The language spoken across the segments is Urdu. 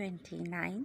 29।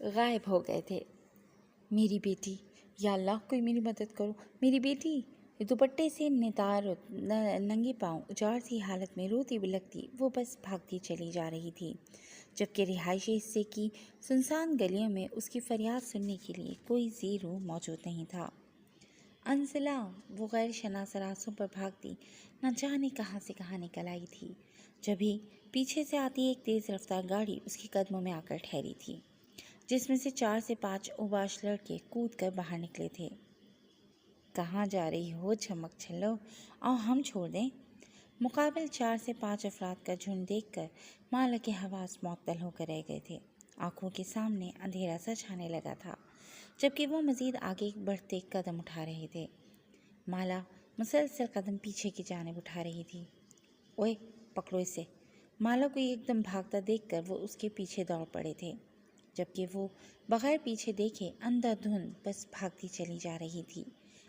غائب ہو گئے تھے۔ میری بیٹی، یا اللہ کوئی میری مدد کرو، میری بیٹی! دوپٹے سے نتار ننگے پاؤں اجاڑ سی حالت میں روتی بلکتی وہ بس بھاگتی چلی جا رہی تھی، جبکہ رہائشی حصے کی سنسان گلیوں میں اس کی فریاد سننے کے لیے کوئی زی رو موجود نہیں تھا۔ انزلہ! وہ غیر شناس راستوں پر بھاگتی نہ جانے کہاں سے کہاں نکل آئی تھی، جبھی پیچھے سے آتی ایک تیز رفتار گاڑی اس کے قدموں میں آ کر ٹھہری تھی، جس میں سے 4 سے 5 اوباش لڑکے کود کر باہر نکلے تھے۔ کہاں جا رہی ہو چمک چھلو، آؤ ہم چھوڑ دیں۔ مقابل 4 سے 5 افراد کا جھنڈ دیکھ کر مالا کے حواس معطل ہو کر رہ گئے تھے۔ آنکھوں کے سامنے اندھیرا سا چھانے لگا تھا، جبکہ وہ مزید آگے بڑھتے قدم اٹھا رہے تھے۔ مالا مسلسل قدم پیچھے کی جانب اٹھا رہی تھی۔ اوئے پکڑو اسے! مالا کو ایک دم بھاگتا دیکھ کر وہ اس کے پیچھے دوڑ پڑے تھے، جبکہ وہ بغیر پیچھے دیکھے اندھا دھند بس بھاگتی چلی جا رہی تھی۔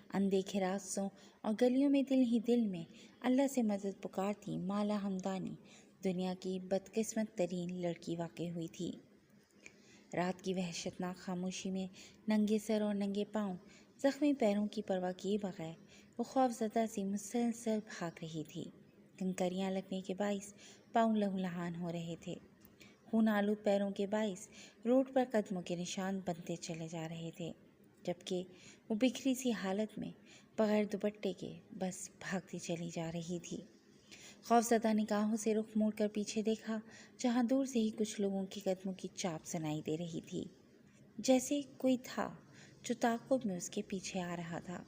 اندیکھے راستوں اور گلیوں میں دل ہی دل میں اللہ سے مدد پکارتی مالا ہمدانی دنیا کی بدقسمت ترین لڑکی واقع ہوئی تھی۔ رات کی وحشتناک خاموشی میں ننگے سر اور ننگے پاؤں، زخمی پیروں کی پرواہ کیے بغیر وہ خوفزدہ سی مسلسل بھاگ رہی تھی۔ کنکریاں لگنے کے باعث پاؤں لہولہان ہو رہے تھے، خون آلود پیروں کے باعث روڈ پر قدموں کے نشان بنتے چلے جا رہے تھے، جبکہ وہ بکھری سی حالت میں بغیر دوپٹے کے بس بھاگتی چلی جا رہی تھی۔ خوفزدہ نگاہوں سے رخ موڑ کر پیچھے دیکھا، جہاں دور سے ہی کچھ لوگوں کے قدموں کی چاپ سنائی دے رہی تھی، جیسے کوئی تھا جو تعاقب میں اس کے پیچھے آ رہا تھا۔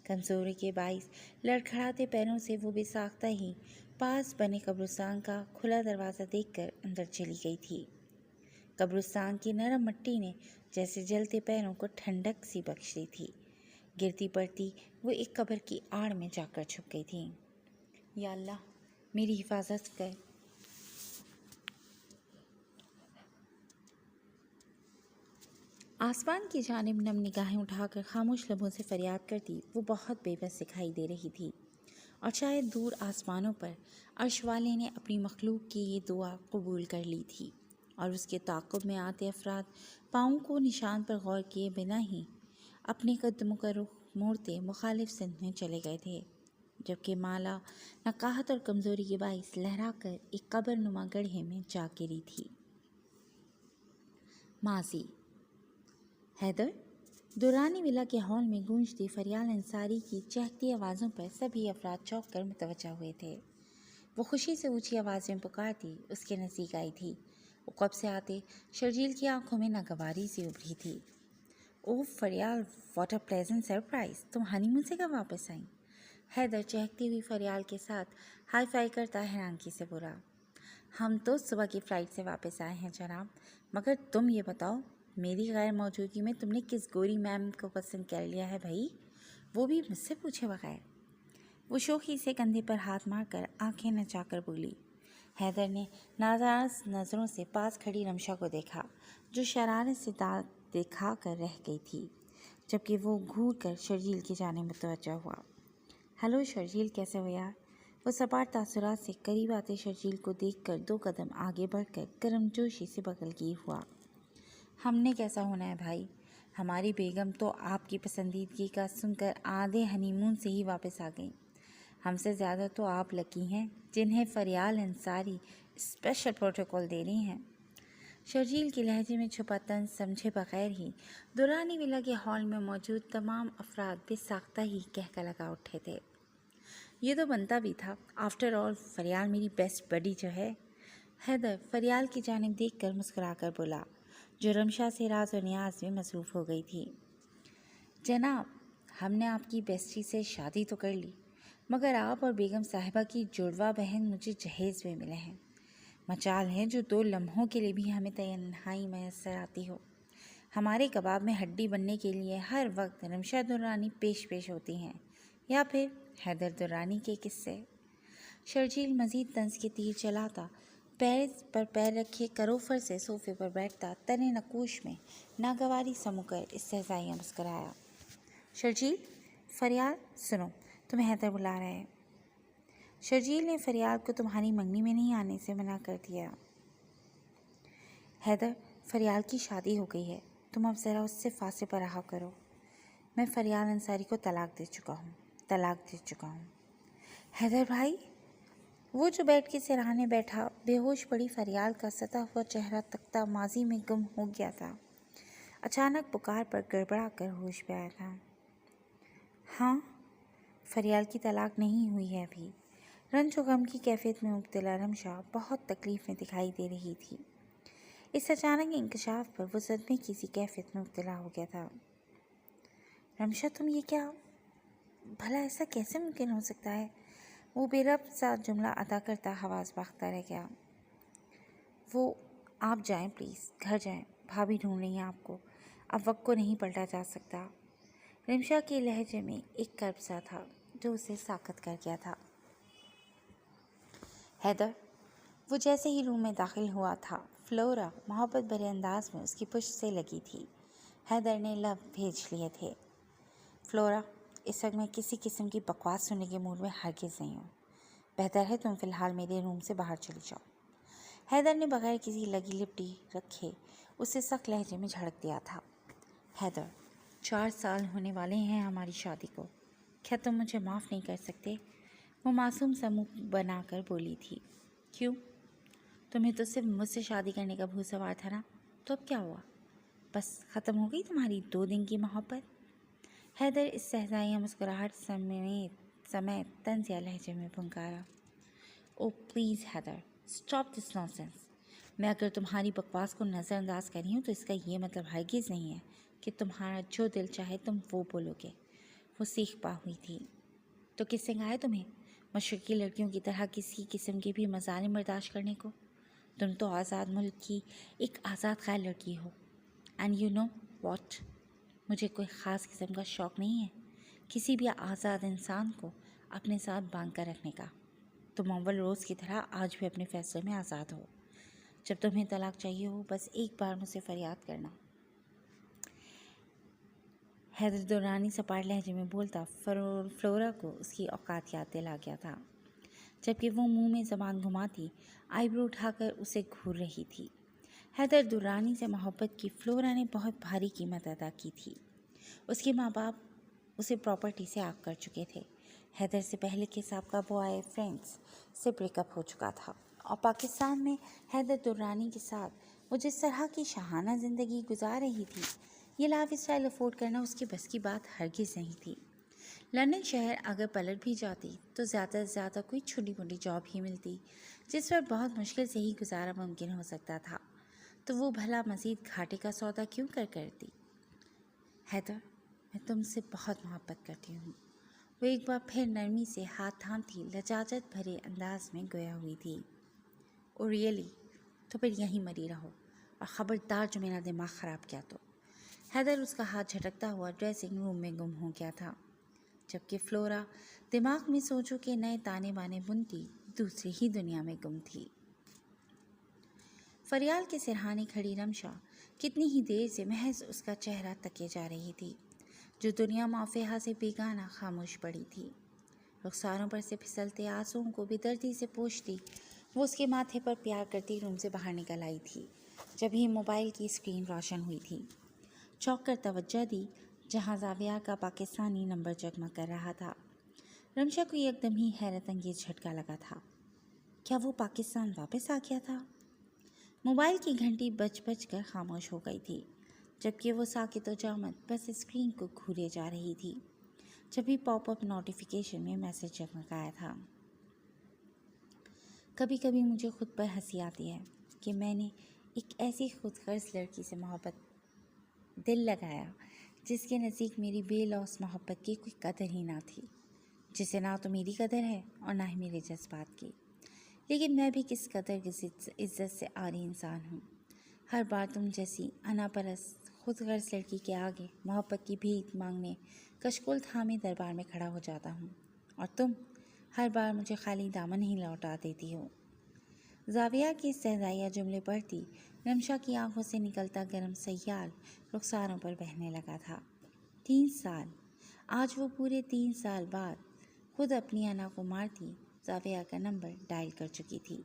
کمزوری کے باعث لڑکھڑاتے پیروں سے وہ بے ساختہ ہی پاس بنے قبرستان کا کھلا دروازہ دیکھ کر اندر چلی گئی تھی۔ قبرستان کی نرم مٹی نے جیسے جلتے پیروں کو ٹھنڈک سی بخش دی تھی۔ گرتی پڑتی وہ ایک قبر کی آڑ میں جا کر چھپ گئی تھی۔ یا اللہ میری حفاظت کر۔ آسمان کی جانب نم نگاہیں اٹھا کر خاموش لبوں سے فریاد کرتی وہ بہت بے بس دکھائی دے رہی تھی، اور شاید دور آسمانوں پر عرش والے نے اپنی مخلوق کی یہ دعا قبول کر لی تھی، اور اس کے تعاقب میں آتے افراد پاؤں کو نشان پر غور کیے بنا ہی اپنے قدموں کا رخ موڑتے مخالف سمت میں چلے گئے تھے، جبکہ مالا نقاہت اور کمزوری کے باعث لہرا کر ایک قبر نما گڑھے میں جا گری تھی۔ ماضی۔ حیدر! دورانی ولا کے ہال میں گونجتی فریال انصاری کی چہکتی آوازوں پر سبھی افراد چونک کر متوجہ ہوئے تھے۔ وہ خوشی سے اونچی آواز میں پکارتی اس کے نزدیک آئی تھی۔ وہ قب سے آتے شرجیل کی آنکھوں میں ناگواری سی ابھری تھی۔ Oh Faryal, what a pleasant surprise! تم ہنی مون سے کب واپس آئیں؟ حیدر چہکتی ہوئی فریال کے ساتھ ہائی فائی کرتا حیرانگی سے بولا۔ ہم تو صبح کی فلائٹ سے واپس آئے ہیں جناب، مگر تم یہ بتاؤ میری غیر موجودگی میں تم نے کس گوری میم کو پسند کر لیا ہے بھائی، وہ بھی مجھ سے پوچھے بغیر؟ وہ شوخی سے کندھے پر ہاتھ مار کر آنکھیں نچا کر بولی۔ حیدر نے ناراض نظروں سے پاس کھڑی رمشا کو دیکھا، جو شرارت سے دانت دکھا کر رہ گئی تھی، جبکہ وہ گھور کر شرجیل کی جانب متوجہ ہوا۔ ہلو شرجیل، کیسے ہو یار؟ وہ سپاٹ تاثرات سے قریب آتے شرجیل کو دیکھ کر 2 قدم آگے بڑھ کر گرم جوشی سے بغل گیر ہوا۔ ہم نے کیسا ہونا ہے بھائی، ہماری بیگم تو آپ کی پسندیدگی کا سن کر آدھے ہنی مون سے ہی واپس آ گئیں۔ ہم سے زیادہ تو آپ لکی ہیں جنہیں فریال انصاری اسپیشل پروٹوکول دے رہی ہیں۔ شرجیل کے لہجے میں چھپا طنز سمجھے بغیر ہی دورانی ولا کے ہال میں موجود تمام افراد بے ساختہ ہی کہکا لگا اٹھے تھے۔ یہ تو بنتا بھی تھا، آفٹر آل فریال میری بیسٹ بڈی جو ہے۔ حیدر فریال کی جانب دیکھ کر مسکرا کر بولا، جو رمشا سے راز و نیاز میں مصروف ہو گئی تھی۔ جناب، ہم نے آپ کی بیسٹی سے شادی تو کر لی، مگر آپ اور بیگم صاحبہ کی جڑواں بہن مجھے جہیز میں ملے ہیں۔ مچال ہے جو 2 لمحوں کے لیے بھی ہمیں تنہائی میسر آتی ہو۔ ہمارے کباب میں ہڈی بننے کے لیے ہر وقت رمشا درانی پیش ہوتی ہیں، یا پھر حیدر درانی کے قصے۔ شرجیل مزید طنز کے تیر چلاتا پیر پر پیر رکھے کروفر سے صوفے پر بیٹھتا تنے نقوش میں ناگواری سمو کر استہزائیہ مسکرایا۔ شرجیل، فریال سنو، تمہیں حیدر بلا رہا ہے۔ شرجیل نے فریال کو تمہاری منگنی میں نہیں آنے سے منع کر دیا۔ حیدر فریال کی شادی ہو گئی ہے، تم اب ذرا اس سے فاصلے پر رہا کرو۔ میں فریال انصاری کو طلاق دے چکا ہوں۔ حیدر بھائی، وہ جو بیٹھ کے سراہنے بیٹھا بے ہوش پڑی فریال کا ستا ہوا چہرہ تکتا ماضی میں گم ہو گیا تھا، اچانک پکار پر گڑبڑا کر ہوش پہ آیا تھا۔ ہاں، فریال کی طلاق نہیں ہوئی ہے ابھی۔ رنج و غم کی کیفیت میں مبتلا رمشا بہت تکلیف میں دکھائی دے رہی تھی۔ اس اچانک انکشاف پر وہ صدمے کی سی کیفیت میں مبتلا ہو گیا تھا۔ رمشا، تم یہ کیا؟ بھلا ایسا کیسے ممکن ہو سکتا ہے؟ وہ بے ربط سا جملہ ادا کرتا حواس باختہ رہ گیا۔ وہ آپ جائیں پلیز، گھر جائیں، بھابھی ڈھونڈ رہی ہیں آپ کو، اب وقت کو نہیں پلٹا جا سکتا۔ رمشا کے لہجے میں ایک کرب سا تھا جو اسے ساکت کر گیا تھا۔ حیدر، وہ جیسے ہی روم میں داخل ہوا تھا، فلورا محبت بھرے انداز میں اس کی پشت سے لگی تھی۔ حیدر نے لب بھیج لیے تھے۔ فلورا، اس وقت میں کسی قسم کی بکواس سننے کے موڈ میں ہرگز نہیں ہوں، بہتر ہے تم فی الحال میرے روم سے باہر چلی جاؤ۔ حیدر نے بغیر کسی لگی لپٹی رکھے اسے سخت لہجے میں جھڑک دیا تھا۔ حیدر، 4 سال ہونے والے ہیں ہماری شادی کو، کیا تم مجھے معاف نہیں کر سکتے؟ وہ معصوم سا منہ بنا کر بولی تھی۔ کیوں؟ تمہیں تو صرف مجھ سے شادی کرنے کا بھوت سوار تھا نا، تو اب کیا ہوا؟ بس ختم ہو گئی تمہاری 2 دن کی محبت؟ حیدر استہزائیہ مسکراہٹ سمیت طنزیہ لہجے میں پھنکارا۔ Oh please Haider, stop this nonsense. میں اگر تمہاری بکواس کو نظر انداز کر رہی ہوں تو اس کا یہ مطلب ہرگز نہیں ہے کہ تمہارا جو دل چاہے تم وہ بولو گے۔ وہ سیخ پا ہوئی تھی۔ تو کس نے کہا ہے تمہیں مشرقی لڑکیوں کی طرح کسی قسم کے بھی مظالم برداشت کرنے کو؟ تم تو آزاد ملک کی ایک آزاد خیال لڑکی ہو۔ اینڈ یو نو واٹ، مجھے کوئی خاص قسم کا شوق نہیں ہے کسی بھی آزاد انسان کو اپنے ساتھ باندھ کر رکھنے کا۔ تم اول روز کی طرح آج بھی اپنے فیصلے میں آزاد ہو۔ جب تمہیں طلاق چاہیے ہو بس ایک بار مجھ سے فریاد کرنا۔ حیدر دورانی سپاٹ لہجے میں بولتا فلورا کو اس کی اوقات یاد دلا گیا تھا، جبکہ وہ منہ میں زبان گھماتی آئی برو اٹھا کر اسے گھور رہی تھی۔ حیدر دورانی سے محبت کی فلورا نے بہت بھاری قیمت ادا کی تھی۔ اس کے ماں باپ اسے پراپرٹی سے آگ کر چکے تھے۔ حیدر سے پہلے کے سابقہ بوائے فرینڈز سے بریک اپ ہو چکا تھا، اور پاکستان میں حیدر دورانی کے ساتھ وہ جس طرح کی شاہانہ زندگی گزار رہی تھی، یہ لائف اسٹائل افورڈ کرنا اس کے بس کی بات ہرگز نہیں تھی۔ لندن شہر اگر پلٹ بھی جاتی تو زیادہ سے زیادہ کوئی چھوٹی موٹی جاب ہی ملتی جس پر بہت مشکل سے ہی گزارا ممکن ہو سکتا تھا، تو وہ بھلا مزید گھاٹے کا سودا کیوں کرتی؟ حیدر، میں تم سے بہت محبت کرتی ہوں۔ وہ ایک بار پھر نرمی سے ہاتھ تھامتی لجاجت بھرے انداز میں گویا ہوئی تھی۔ او ریئلی؟ تو پھر یہیں مری رہو، اور خبردار جو میرا دماغ خراب کیا تو۔ حیدر اس کا ہاتھ جھٹکتا ہوا ڈریسنگ روم میں گم ہو گیا تھا، جبکہ فلورا دماغ میں سوچوں کے نئے تانے بانے بنتی دوسری ہی دنیا میں گم تھی۔ فریال کے سرہانے کھڑی رمشا کتنی ہی دیر سے محض اس کا چہرہ تکے جا رہی تھی، جو دنیا مافیہا سے بیگانہ خاموش پڑی تھی۔ رخساروں پر سے پھسلتے آنسوؤں کو بے دردی سے پوچھتی وہ اس کے ماتھے پر پیار کرتی روم سے باہر نکل آئی تھی، جب ہی موبائل کی اسکرین روشن ہوئی تھی۔ چونک کر توجہ دی جہاں زاویہ کا پاکستانی نمبر جگمگ کر رہا تھا۔ رمشا کو ایک دم ہی حیرت انگیز جھٹکا لگا تھا۔ کیا وہ پاکستان واپس آ گیا تھا؟ موبائل کی گھنٹی بج کر خاموش ہو گئی تھی، جبکہ وہ ساکت و جامد بس اسکرین کو گھورے جا رہی تھی، جب بھی پاپ اپ نوٹیفیکیشن میں میسج جگمگایا تھا۔ کبھی کبھی مجھے خود پر ہنسی آتی ہے کہ میں نے ایک ایسی خود غرض لڑکی سے دل لگایا جس کے نزدیک میری بے لوث محبت کی کوئی قدر ہی نہ تھی، جسے نہ تو میری قدر ہے اور نہ ہی میرے جذبات کی۔ لیکن میں بھی کس قدر عزت سے عاری انسان ہوں۔ ہر بار تم جیسی انا پرست خود غرض لڑکی کے آگے محبت کی بھیک مانگنے کشکول تھامے دربار میں کھڑا ہو جاتا ہوں، اور تم ہر بار مجھے خالی دامن ہی لوٹا دیتی ہو۔ زاویہ کے استہزائیہ جملے پڑھتی رمشا کی آنکھوں سے نکلتا گرم سیال رخساروں پر بہنے لگا تھا۔ 3 سال! آج وہ پورے 3 سال بعد خود اپنی انا کو مارتی زاویہ کا نمبر ڈائل کر چکی تھی،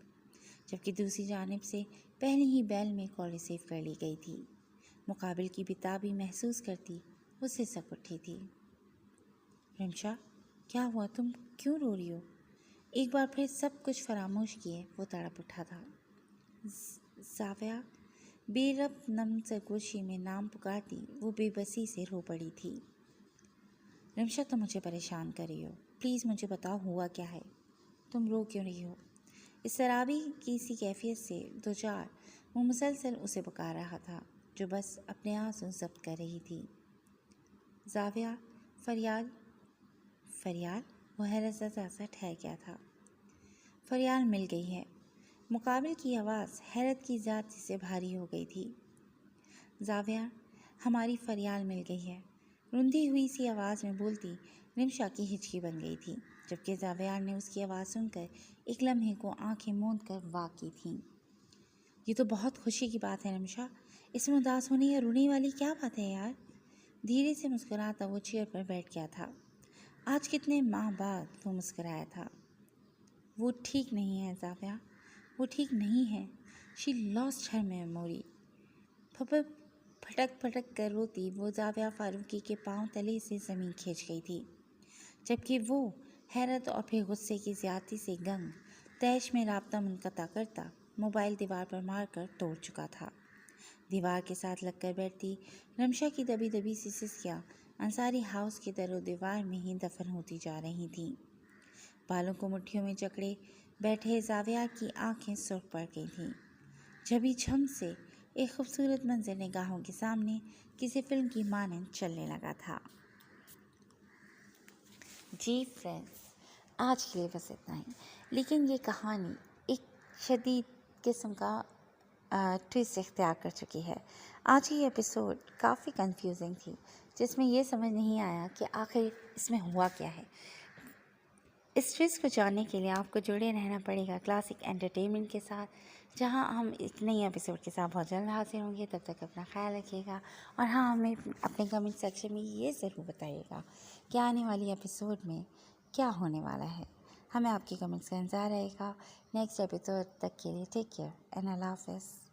جبکہ دوسری جانب سے پہلی ہی بیل میں کال ریسیو کر لی گئی تھی۔ مقابل کی بتابی محسوس کرتی وہ سسک اٹھی تھی۔ رمشا، کیا ہوا؟ تم کیوں رو رہی ہو؟ ایک بار پھر سب کچھ فراموش کیے وہ تڑپ اٹھا تھا۔ زاویہ، بے ربط نم سرگوشی میں نام پکارتی وہ بے بسی سے رو پڑی تھی۔ رمشا، تم مجھے پریشان کر رہی ہو، پلیز مجھے بتاؤ ہوا کیا ہے؟ تم رو کیوں رہی ہو؟ اس شرابی کی سی کیفیت سے دوچار وہ مسلسل اسے پکار رہا تھا جو بس اپنے آنسو ضبط کر رہی تھی۔ زاویہ، فریال وہ حیرت زدہ سا ٹھہر گیا تھا۔ فریال مل گئی ہے۔ مقابل کی آواز حیرت کی ذات سے بھاری ہو گئی تھی۔ زاویہ، ہماری فریال مل گئی ہے، رندھی ہوئی سی آواز میں بولتی رمشا کی ہچکی بن گئی تھی، جبکہ زاویہ نے اس کی آواز سن کر ایک لمحے کو آنکھیں موند کر واک کی تھیں۔ یہ تو بہت خوشی کی بات ہے رمشا، اس میں اداس ہونے یا رونے والی کیا بات ہے یار؟ دھیرے سے مسکراتا وہ چیئر پر بیٹھ گیا تھا۔ آج کتنے ماہ بعد وہ مسکرایا تھا۔ وہ ٹھیک نہیں ہے زاویہ، وہ ٹھیک نہیں ہے۔ She lost Hare memory. پھٹک پھٹک کر روتی وہ زاویہ فاروقی کے پاؤں تلے سے زمین کھینچ گئی تھی، جبکہ وہ حیرت اور پھر غصے کی زیادتی سے گنگ تیش میں رابطہ منقطع کرتا موبائل دیوار پر مار کر توڑ چکا تھا۔ دیوار کے ساتھ لگ کر بیٹھتی رمشا کی دبی دبی سی سسکیاں انصاری ہاؤس کے در و دیوار میں ہی دفن ہوتی جا رہی تھیں۔ بالوں کو مٹھیوں میں جکڑے بیٹھے زاویہ کی آنکھیں سرخ پڑ گئی تھیں۔ جھبی جھم سے ایک خوبصورت منظر نگاہوں کے سامنے کسی فلم کی مانند چلنے لگا تھا۔ جی فرینڈز، آج کے لیے بس اتنا ہی، لیکن یہ کہانی ایک شدید قسم کا ٹویسٹ اختیار کر چکی ہے۔ آج کی ایپیسوڈ کافی کنفیوزنگ تھی، جس میں یہ سمجھ نہیں آیا کہ آخر اس میں ہوا کیا ہے۔ اس ٹویسٹ کو جاننے کے لیے آپ کو جڑے رہنا پڑے گا کلاسک انٹرٹینمنٹ کے ساتھ، جہاں ہم ایک نئی ایپیسوڈ کے ساتھ بہت جلد حاضر ہوں گے۔ تب تک اپنا خیال رکھیے گا، اور ہاں، ہمیں اپنے کمنٹ سیکشن میں یہ ضرور بتائیے گا کہ آنے والی ایپیسوڈ میں کیا ہونے والا ہے۔ ہمیں آپ کی کمنٹس کا انتظار رہے گا۔ نیکسٹ ایپیسوڈ تک کے لیے ٹیک کیئر اینڈ اللہ حافظ۔